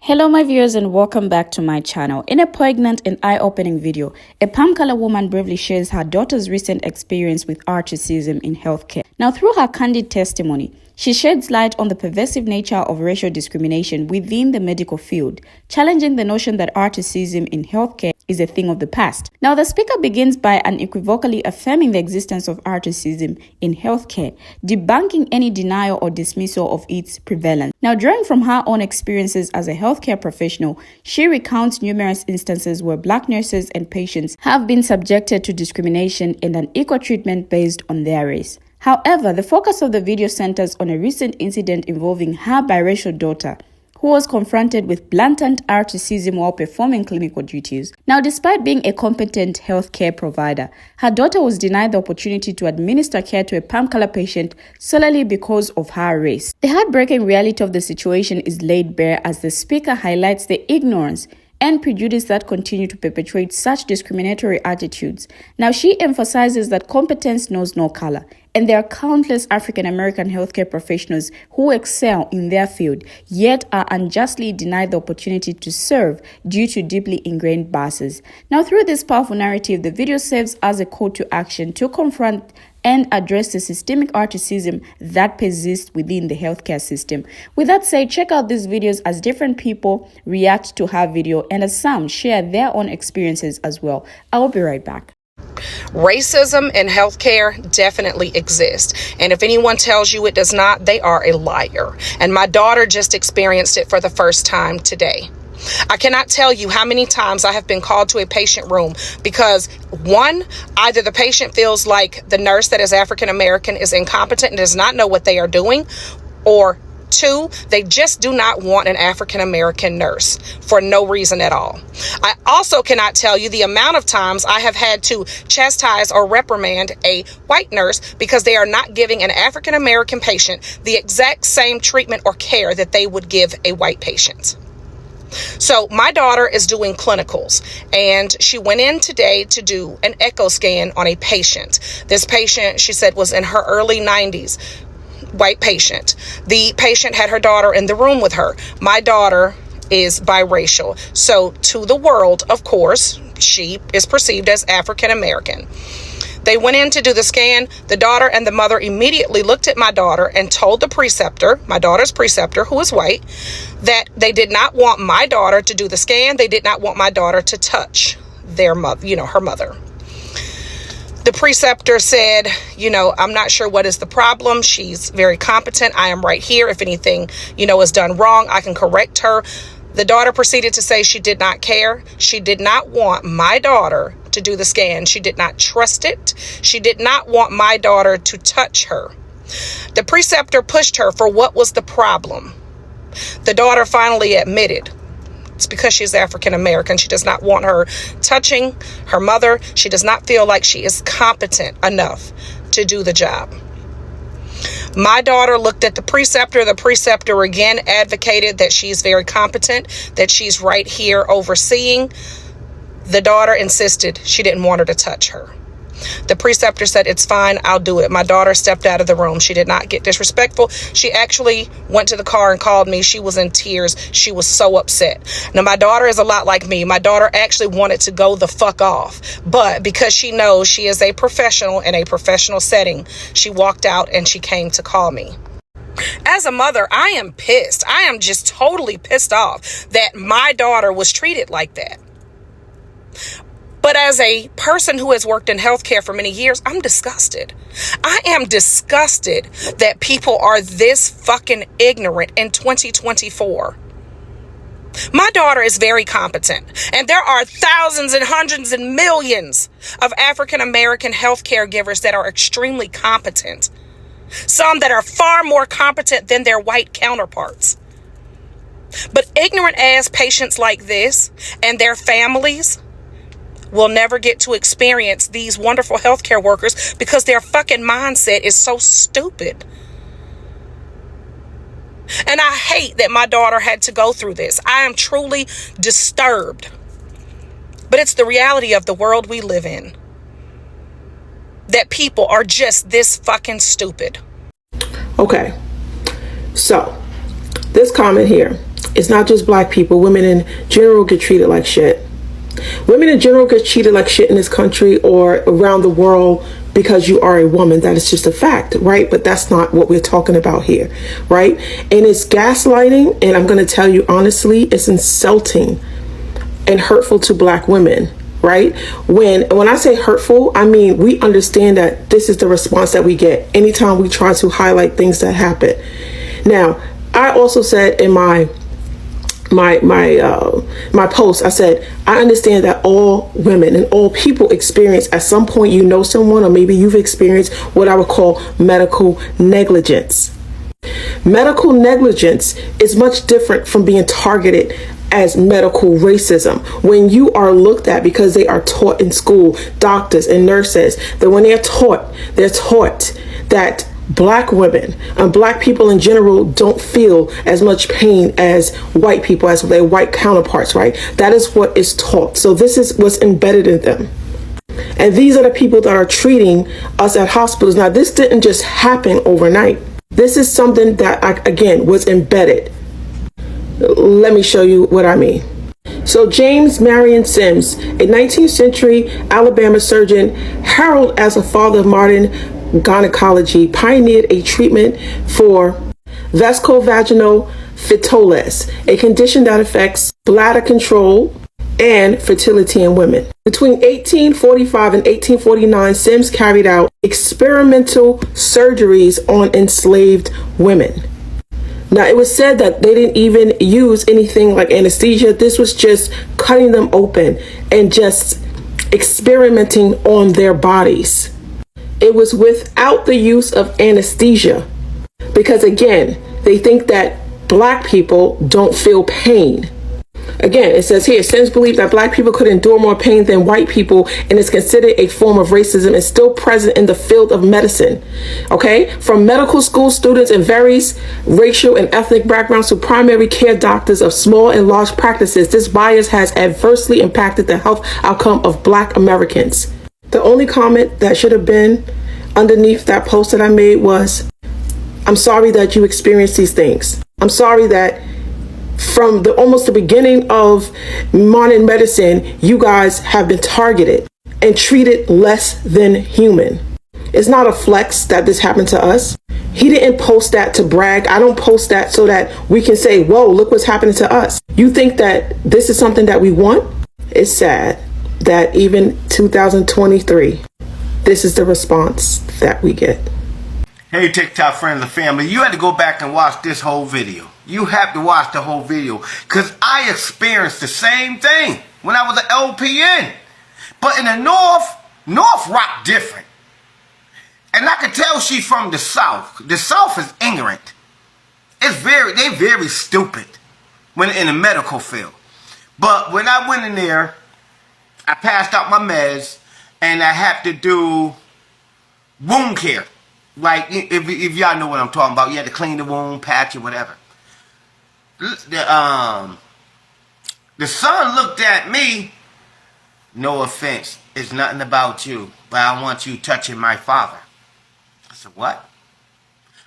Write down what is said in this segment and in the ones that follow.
Hello my viewers and welcome back to my channel. In a poignant and eye-opening video, a palm-color woman bravely shares her daughter's recent experience with racism in healthcare. Now through her candid testimony, she sheds light on the pervasive nature of racial discrimination within the medical field, challenging the notion that racism in healthcare is a thing of the past. Now, the speaker begins by unequivocally affirming the existence of racism in healthcare, debunking any denial or dismissal of its prevalence. Now, drawing from her own experiences as a healthcare professional, she recounts numerous instances where Black nurses and patients have been subjected to discrimination and unequal treatment based on their race. However, the focus of the video centers on a recent incident involving her biracial daughter, who was confronted with blatant racism while performing clinical duties. Now, despite being a competent healthcare provider, her daughter was denied the opportunity to administer care to a palm-color patient solely because of her race. The heartbreaking reality of the situation is laid bare as the speaker highlights the ignorance and prejudice that continue to perpetuate such discriminatory attitudes. Now, she emphasizes that competence knows no color, and there are countless African-American healthcare professionals who excel in their field, yet are unjustly denied the opportunity to serve due to deeply ingrained biases. Now, through this powerful narrative, the video serves as a call to action to confront and address the systemic racism that persists within the healthcare system. With that said, check out these videos as different people react to her video and as some share their own experiences as well. I will be right back. Racism in healthcare definitely exists, and if anyone tells you it does not, they are a liar. And my daughter just experienced it for the first time today. I cannot tell you how many times I have been called to a patient room because, one, either the patient feels like the nurse that is African American is incompetent and does not know what they are doing, or two, they just do not want an African American nurse for no reason at all. I also cannot tell you the amount of times I have had to chastise or reprimand a white nurse because they are not giving an African American patient the exact same treatment or care that they would give a white patient. So my daughter is doing clinicals, and she went in today to do an echo scan on a patient. This patient, she said, was in her early 90s, white patient. The patient had her daughter in the room with her. My daughter is biracial. So to the world, of course, she is perceived as African American. They went in to do the scan. The daughter and the mother immediately looked at my daughter and told the preceptor, my daughter's preceptor, who is white, that they did not want my daughter to do the scan. They did not want my daughter to touch their mother, her mother. The preceptor said, I'm not sure what is the problem. She's very competent. I am right here. If anything, is done wrong, I can correct her. The daughter proceeded to say she did not care. She did not want my daughter to do the scan. She did not trust it. She did not want my daughter to touch her. The preceptor pushed her for what was the problem. The daughter finally admitted it's because she's African American. She does not want her touching her mother. She does not feel like she is competent enough to do the job. My daughter looked at the preceptor. The preceptor again advocated that she's very competent, that she's right here overseeing. The daughter insisted she didn't want her to touch her. The preceptor said, it's fine, I'll do it. My daughter stepped out of the room. She did not get disrespectful. She actually went to the car and called me. She was in tears. She was so upset. Now, my daughter is a lot like me. My daughter actually wanted to go the fuck off. But because she knows she is a professional in a professional setting, she walked out and she came to call me. As a mother, I am pissed. I am just totally pissed off that my daughter was treated like that. But as a person who has worked in healthcare for many years, I'm disgusted. I am disgusted that people are this fucking ignorant in 2024. My daughter is very competent, and there are thousands and hundreds and millions of African American healthcare givers that are extremely competent. Some that are far more competent than their white counterparts. But ignorant ass patients like this and their families will never get to experience these wonderful healthcare workers because their fucking mindset is so stupid. And I hate that my daughter had to go through this. I am truly disturbed. But it's the reality of the world we live in. That people are just this fucking stupid. Okay. So, this comment here. It's not just black people. Women in general get treated like shit. Women in general get treated like shit in this country or around the world because you are a woman. That is just a fact, right? But that's not what we're talking about here, right? And it's gaslighting, and I'm going to tell you honestly, it's insulting and hurtful to black women, right? When I say hurtful, I mean we understand that this is the response that we get anytime we try to highlight things that happen. Now, I also said in my post, I said, I understand that all women and all people experience at some point, you know, someone, or maybe you've experienced what I would call medical negligence. Medical negligence is much different from being targeted as medical racism. When you are looked at because they are taught in school, doctors and nurses, that when they're taught that black women and black people in general don't feel as much pain as white people, as their white counterparts, right? That is what is taught. So this is what's embedded in them. And these are the people that are treating us at hospitals. Now, this didn't just happen overnight. This is something that, again, was embedded. Let me show you what I mean. So James Marion Sims, a 19th century Alabama surgeon, heralded as a father of modern gynecology, pioneered a treatment for vasculovaginal fistulae, a condition that affects bladder control and fertility in women. Between 1845 and 1849, Sims carried out experimental surgeries on enslaved women. Now, it was said that they didn't even use anything like anesthesia. This was just cutting them open and just experimenting on their bodies. It was without the use of anesthesia because, again, they think that black people don't feel pain. Again, it says here, Sims believed that black people could endure more pain than white people and is considered a form of racism and still present in the field of medicine. Okay? From medical school students in various racial and ethnic backgrounds to primary care doctors of small and large practices, this bias has adversely impacted the health outcome of black Americans. The only comment that should have been underneath that post that I made was, I'm sorry that you experienced these things. I'm sorry that from almost the beginning of modern medicine, you guys have been targeted and treated less than human. It's not a flex that this happened to us. He didn't post that to brag. I don't post that so that we can say, whoa, look what's happening to us. You think that this is something that we want? It's sad that even 2023, this is the response that we get. Hey, TikTok friends and family, you had to go back and watch this whole video. You have to watch the whole video because I experienced the same thing when I was an LPN. But in the North rock different. And I can tell she's from the South. The South is ignorant. They're very stupid when in the medical field. But when I went in there, I passed out my meds and I had to do wound care. Like, if y'all know what I'm talking about, you had to clean the wound, patch it, whatever. The son looked at me, no offense, it's nothing about you, but I want you touching my father. I said, what?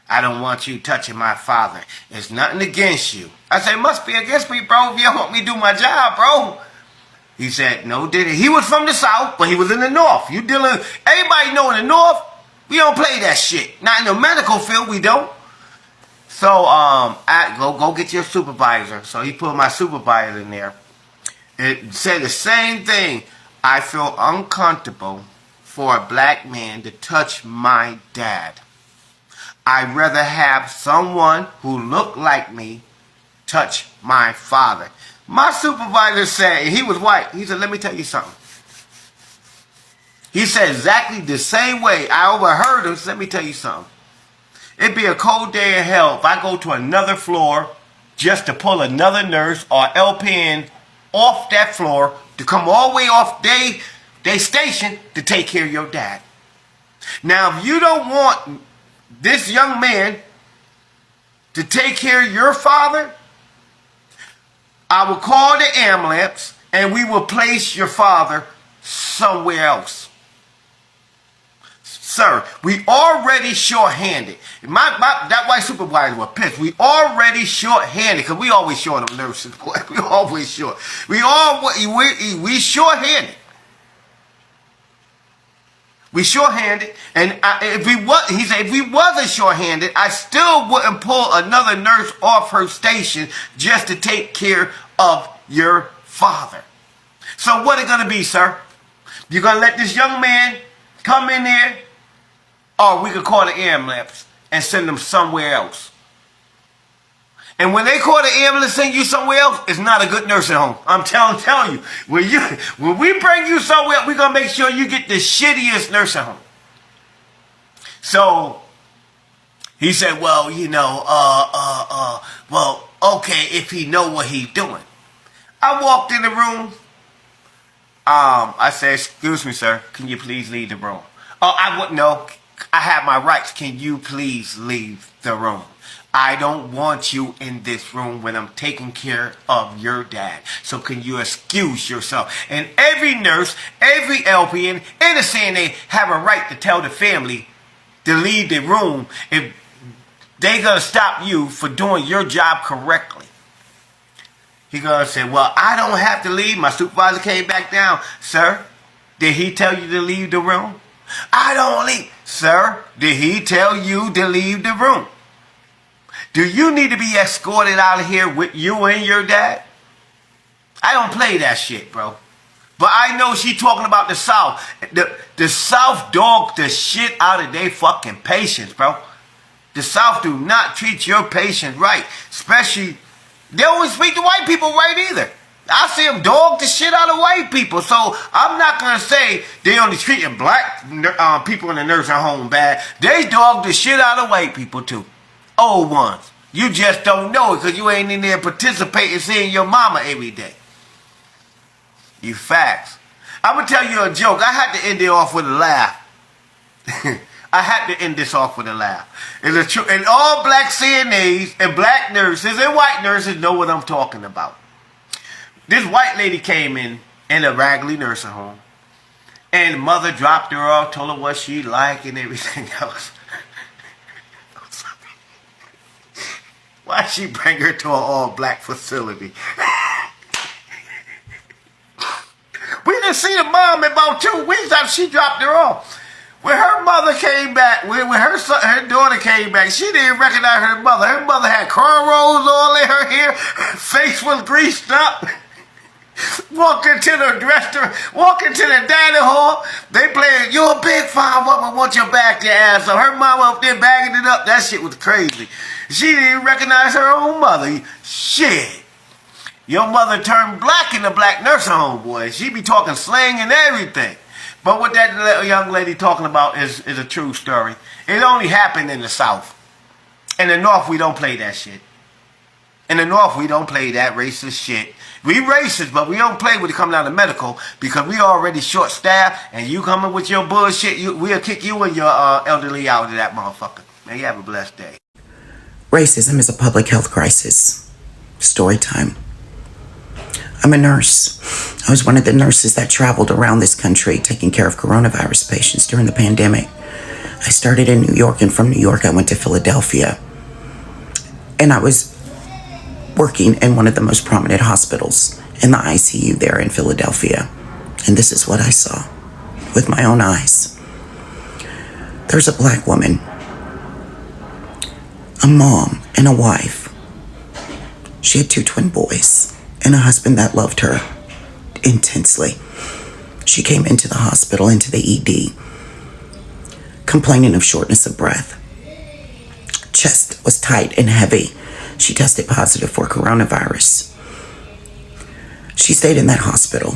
I don't want you touching my father. It's nothing against you. I said, it must be against me, bro, if you don't want me to do my job, bro. He said, no, did it? He was from the South, but he was in the North. You dealing, everybody know in the North, we don't play that shit. Not in the medical field, we don't. So, I go get your supervisor. So he put my supervisor in there. It said the same thing. I feel uncomfortable for a black man to touch my dad. I'd rather have someone who looked like me touch my father. My supervisor said, he was white. He said, let me tell you something. He said exactly the same way. I overheard him. Let me tell you something. It'd be a cold day in hell if I go to another floor just to pull another nurse or LPN off that floor to come all the way off they station to take care of your dad. Now, if you don't want this young man to take care of your father, I will call the ambulance and we will place your father somewhere else. sir, we already short-handed. That white supervisor was pissed. We already short-handed, because we always short on nurses, boy. We always short. We short-handed. We short-handed, and he said, if we wasn't short-handed, I still wouldn't pull another nurse off her station just to take care of your father. So what it gonna be, sir? You're gonna let this young man come in there, or we could call the ambulance and send him somewhere else. And when they call the ambulance and send you somewhere else, it's not a good nursing home. I'm telling you. When we bring you somewhere, we're going to make sure you get the shittiest nursing home. So, he said, well, well, okay, if he know what he's doing. I walked in the room. I said, excuse me, sir, can you please leave the room? Oh, I wouldn't know. I have my rights. Can you please leave the room? I don't want you in this room when I'm taking care of your dad. So can you excuse yourself? And every nurse, every LPN, and a CNA have a right to tell the family to leave the room if they're going to stop you for doing your job correctly. He going to say, well, I don't have to leave. My supervisor came back down. Sir, did he tell you to leave the room? I don't leave. Sir, did he tell you to leave the room? Do you need to be escorted out of here with you and your dad? I don't play that shit, bro. But I know she talking about the South. The South dog the shit out of their fucking patients, bro. The South do not treat your patients right. Especially, they don't speak to white people right either. I see them dog the shit out of white people. So I'm not going to say they only treating black people in the nursing home bad. They dog the shit out of white people too. Old ones. You just don't know it because you ain't in there participating seeing your mama every day. You facts. I'm going to tell you a joke. I had to end it off with a laugh. I had to end this off with a laugh. And all black CNAs and black nurses and white nurses know what I'm talking about. This white lady came in a Ragley nursing home. And the mother dropped her off, told her what she liked and everything else. Why'd she bring her to an all-black facility? We didn't see the mom in about 2 weeks after she dropped her off. When her mother came back, when her daughter came back, she didn't recognize her mother. Her mother had cornrows all in her hair. Her face was greased up. Walking to the restaurant, walking to the dining hall, they playing, you're a big fine woman, want your back your ass up. Her mama up there bagging it up. That shit was crazy. She didn't even recognize her own mother. Shit. Your mother turned black in the black nursing home, boy. She be talking slang and everything. But what that young lady talking about is a true story. It only happened in the South. In the North, we don't play that shit. In the North, we don't play that racist shit. We racist, but we don't play when it comes down to medical because we already short-staffed and you coming with your bullshit, we'll kick you and your elderly out of that motherfucker. Man, you have a blessed day. Racism is a public health crisis. Story time. I'm a nurse. I was one of the nurses that traveled around this country taking care of coronavirus patients during the pandemic. I started in New York, and from New York I went to Philadelphia. And I was working in one of the most prominent hospitals in the ICU there in Philadelphia. And this is what I saw with my own eyes. There's a black woman, a mom and a wife. She had 2 twin boys and a husband that loved her intensely. She came into the hospital, into the ED, complaining of shortness of breath. Chest was tight and heavy. She tested positive for coronavirus. She stayed in that hospital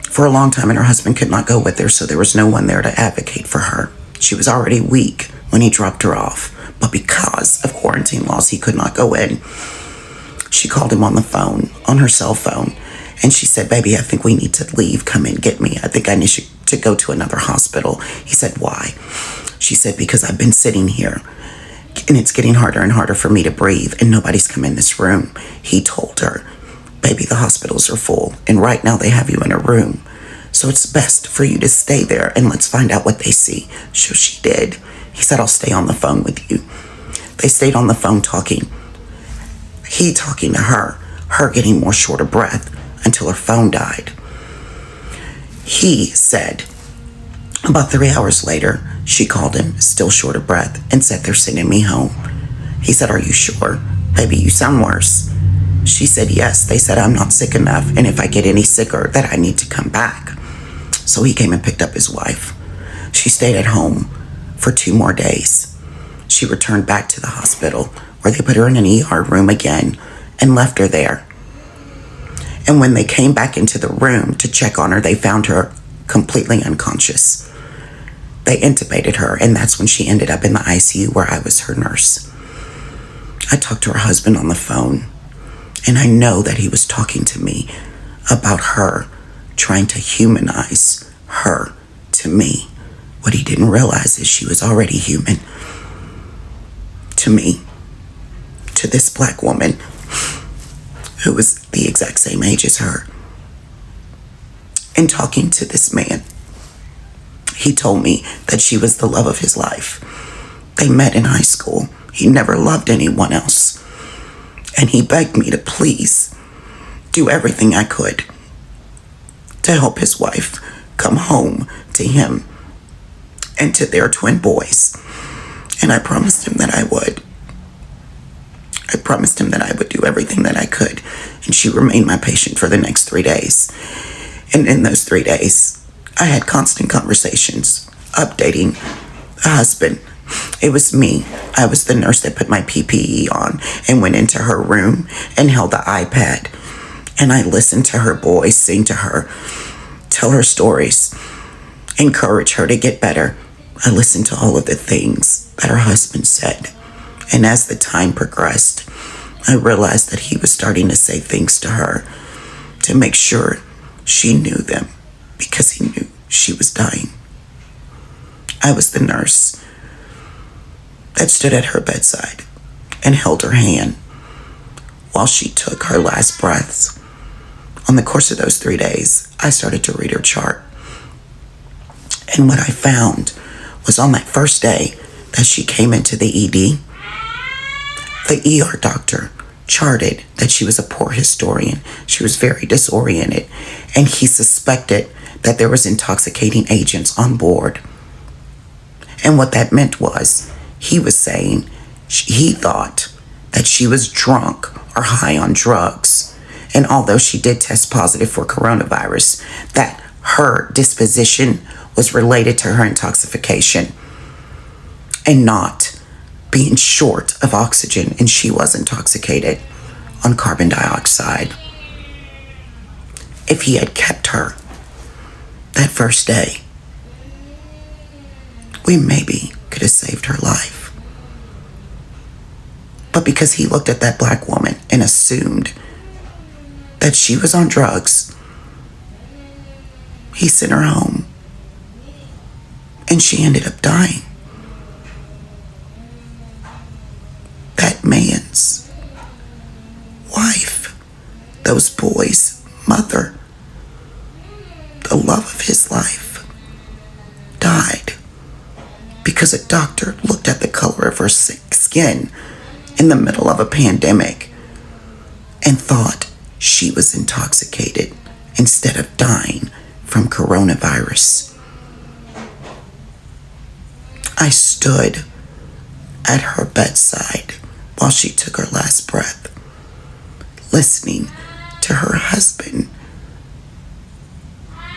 for a long time and her husband could not go with her, so there was no one there to advocate for her. She was already weak when he dropped her off, but because of quarantine laws, he could not go in. She called him on the phone, on her cell phone, and she said, baby, I think we need to leave. Come and get me. I think I need to go to another hospital. He said, why? She said, because I've been sitting here and it's getting harder and harder for me to breathe and nobody's come in this room. He told her, baby, the hospitals are full and right now they have you in a room. So it's best for you to stay there and let's find out what they see. So she did. He said, I'll stay on the phone with you. They stayed on the phone talking. He talking to her getting more short of breath until her phone died. He said about 3 hours later, she called him, still short of breath, and said, they're sending me home. He said, are you sure? Baby, you sound worse. She said, yes. They said, I'm not sick enough, and if I get any sicker, that I need to come back. So he came and picked up his wife. She stayed at home for 2 more days. She returned back to the hospital, where they put her in an ER room again and left her there. And when they came back into the room to check on her, they found her completely unconscious. They intubated her, and that's when she ended up in the ICU where I was her nurse. I talked to her husband on the phone, and I know that he was talking to me about her, trying to humanize her to me. What he didn't realize is she was already human to me, to this black woman who was the exact same age as her. And talking to this man, he told me that she was the love of his life. They met in high school. He never loved anyone else. And he begged me to please do everything I could to help his wife come home to him and to their twin boys. And I promised him that I would. I promised him that I would do everything that I could. And she remained my patient for the next 3 days. And in those 3 days, I had constant conversations, updating the husband. It was me. I was the nurse that put my PPE on and went into her room and held the iPad. And I listened to her boys sing to her, tell her stories, encourage her to get better. I listened to all of the things that her husband said. And as the time progressed, I realized that he was starting to say things to her to make sure she knew them because he knew she was dying. I was the nurse that stood at her bedside and held her hand while she took her last breaths. On the course of those 3 days, I started to read her chart. And what I found was on that first day that she came into the ED, the ER doctor charted that she was a poor historian. She was very disoriented, and he suspected that there was intoxicating agents on board. And what that meant was, he was saying he thought that she was drunk or high on drugs. And although she did test positive for coronavirus, that her disposition was related to her intoxication and not being short of oxygen, and she was intoxicated on carbon dioxide. If he had kept her that first day, we maybe could have saved her life. But because he looked at that black woman and assumed that she was on drugs, he sent her home, and she ended up dying. That man's wife, those boys' mother, the love of his life, died because a doctor looked at the color of her skin in the middle of a pandemic and thought she was intoxicated instead of dying from coronavirus. I stood at her bedside while she took her last breath, listening to her husband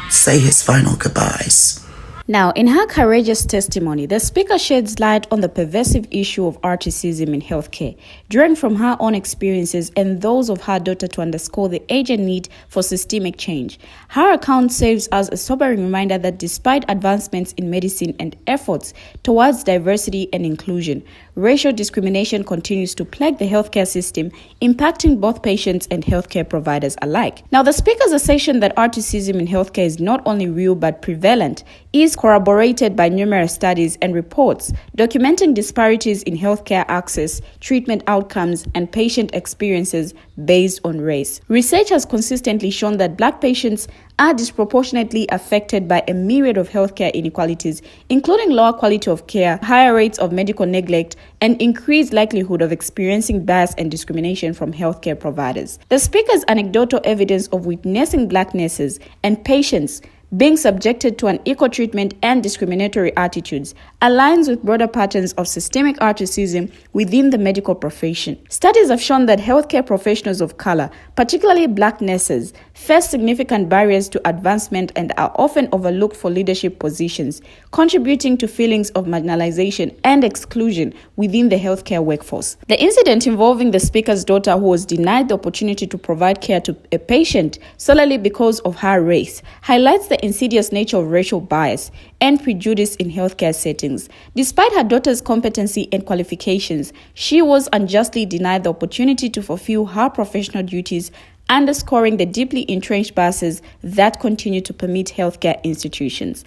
say his final goodbyes. Now, in her courageous testimony, the speaker sheds light on the pervasive issue of racism in healthcare, drawing from her own experiences and those of her daughter to underscore the urgent need for systemic change. Her account serves as a sobering reminder that despite advancements in medicine and efforts towards diversity and inclusion, racial discrimination continues to plague the healthcare system, impacting both patients and healthcare providers alike. Now, the speaker's assertion that racism in healthcare is not only real but prevalent is corroborated by numerous studies and reports documenting disparities in healthcare access, treatment outcomes, and patient experiences based on race. Research has consistently shown that Black patients are disproportionately affected by a myriad of healthcare inequalities, including lower quality of care, higher rates of medical neglect, and increased likelihood of experiencing bias and discrimination from healthcare providers. The speaker's anecdotal evidence of witnessing Black nurses and patients being subjected to unequal treatment and discriminatory attitudes aligns with broader patterns of systemic racism within the medical profession. Studies have shown that healthcare professionals of color, particularly Black nurses, face significant barriers to advancement and are often overlooked for leadership positions, contributing to feelings of marginalization and exclusion within the healthcare workforce. The incident involving the speaker's daughter, who was denied the opportunity to provide care to a patient solely because of her race, highlights the insidious nature of racial bias and prejudice in healthcare settings. Despite her daughter's competency and qualifications, she was unjustly denied the opportunity to fulfill her professional duties, underscoring the deeply entrenched biases that continue to permeate healthcare institutions.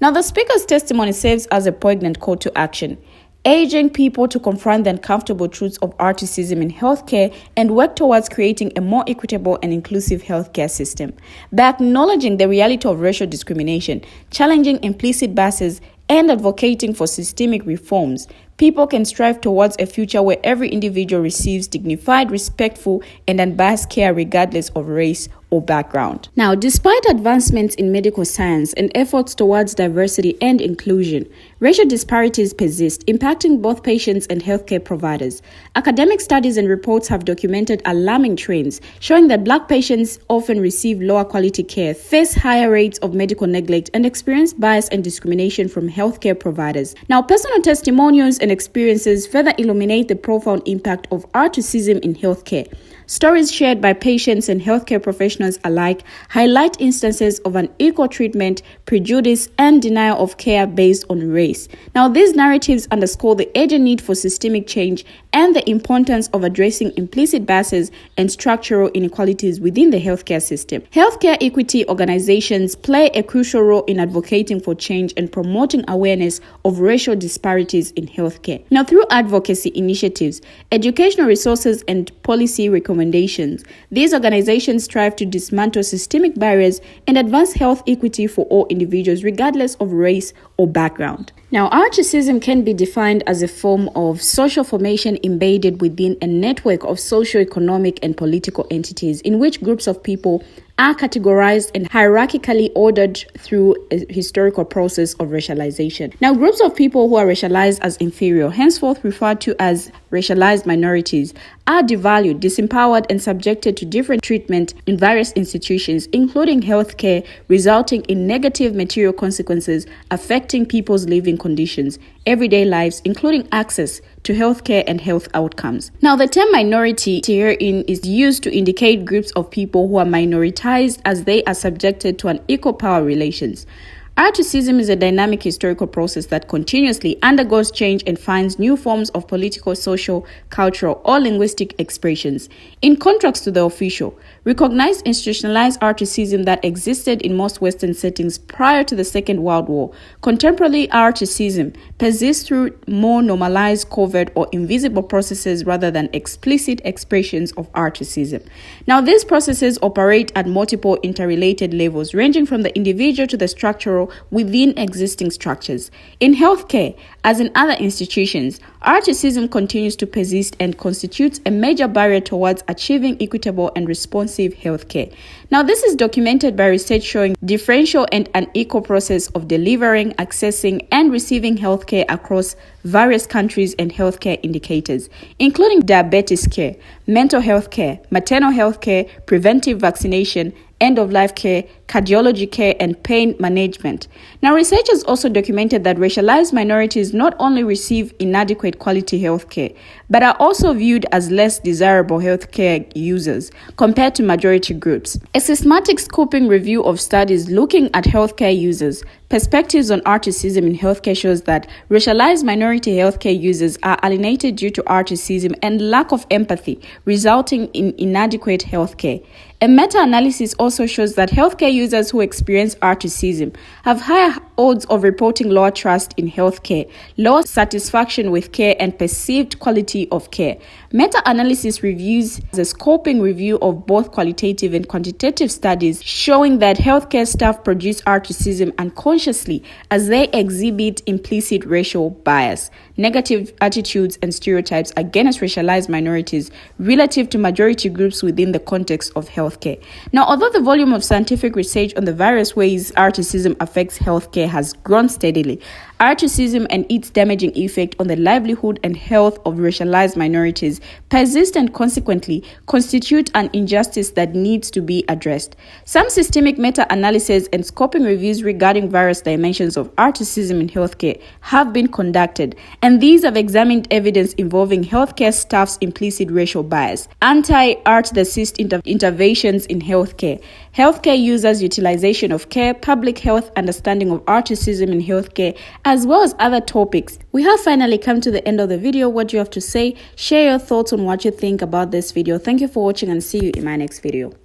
Now, the speaker's testimony serves as a poignant call to action, urging people to confront the uncomfortable truths of racism in healthcare and work towards creating a more equitable and inclusive healthcare system. By acknowledging the reality of racial discrimination, challenging implicit biases, and advocating for systemic reforms, people can strive towards a future where every individual receives dignified, respectful, and unbiased care regardless of race or background. Now, despite advancements in medical science and efforts towards diversity and inclusion, racial disparities persist, impacting both patients and healthcare providers. Academic studies and reports have documented alarming trends, showing that Black patients often receive lower quality care, face higher rates of medical neglect, and experience bias and discrimination from healthcare providers. Now, personal testimonials and experiences further illuminate the profound impact of racism in healthcare. Stories shared by patients and healthcare professionals alike highlight instances of unequal treatment, prejudice, and denial of care based on race. Now, these narratives underscore the urgent need for systemic change and the importance of addressing implicit biases and structural inequalities within the healthcare system. Healthcare equity organizations play a crucial role in advocating for change and promoting awareness of racial disparities in healthcare. Now, through advocacy initiatives, educational resources, and policy recommendations, these organizations strive to dismantle systemic barriers and advance health equity for all individuals, regardless of race or background. Now, racism can be defined as a form of social formation embedded within a network of socio-economic and political entities in which groups of people are categorized and hierarchically ordered through a historical process of racialization. Now, groups of people who are racialized as inferior, henceforth referred to as racialized minorities, are devalued, disempowered, and subjected to different treatment in various institutions, including healthcare, resulting in negative material consequences affecting people's living conditions, everyday lives, including access to healthcare and health outcomes. Now, the term minority herein is used to indicate groups of people who are minoritized as they are subjected to unequal power relations. Racism is a dynamic historical process that continuously undergoes change and finds new forms of political, social, cultural, or linguistic expressions. In contrast to the official, recognized institutionalized racism that existed in most Western settings prior to the Second World War, contemporary racism persists through more normalized, covert, or invisible processes rather than explicit expressions of racism. Now, these processes operate at multiple interrelated levels, ranging from the individual to the structural within existing structures. In healthcare, as in other institutions, racism continues to persist and constitutes a major barrier towards achieving equitable and responsive healthcare. Now, this is documented by research showing differential and unequal process of delivering, accessing, and receiving healthcare across various countries and healthcare indicators, including diabetes care, mental health care, maternal health care, preventive vaccination, end-of-life care, cardiology care, and pain management. Now, researchers also documented that racialized minorities not only receive inadequate quality health care, but are also viewed as less desirable healthcare users compared to majority groups. A systematic scoping review of studies looking at healthcare users' perspectives on racism in healthcare shows that racialized minority healthcare users are alienated due to racism and lack of empathy, resulting in inadequate healthcare. A meta-analysis also shows that healthcare users who experience articism have higher odds of reporting lower trust in healthcare, lower satisfaction with care, and perceived quality of care. Meta-analysis reviews the scoping review of both qualitative and quantitative studies showing that healthcare staff produce articism unconsciously as they exhibit implicit racial bias, negative attitudes, and stereotypes against racialized minorities relative to majority groups within the context of healthcare. Now, although the volume of scientific research on the various ways articism affects healthcare has grown steadily, articism and its damaging effect on the livelihood and health of racialized minorities persist and consequently constitute an injustice that needs to be addressed. Some systemic meta-analysis and scoping reviews regarding various dimensions of articism in healthcare have been conducted, and these have examined evidence involving healthcare staff's implicit racial bias, anti-articist interventions in healthcare, healthcare users' utilization of care, public health understanding of articism in healthcare, as well as other topics. We have finally come to the end of the video. What do you have to say? Share your thoughts on what you think about this video. Thank you for watching and see you in my next video.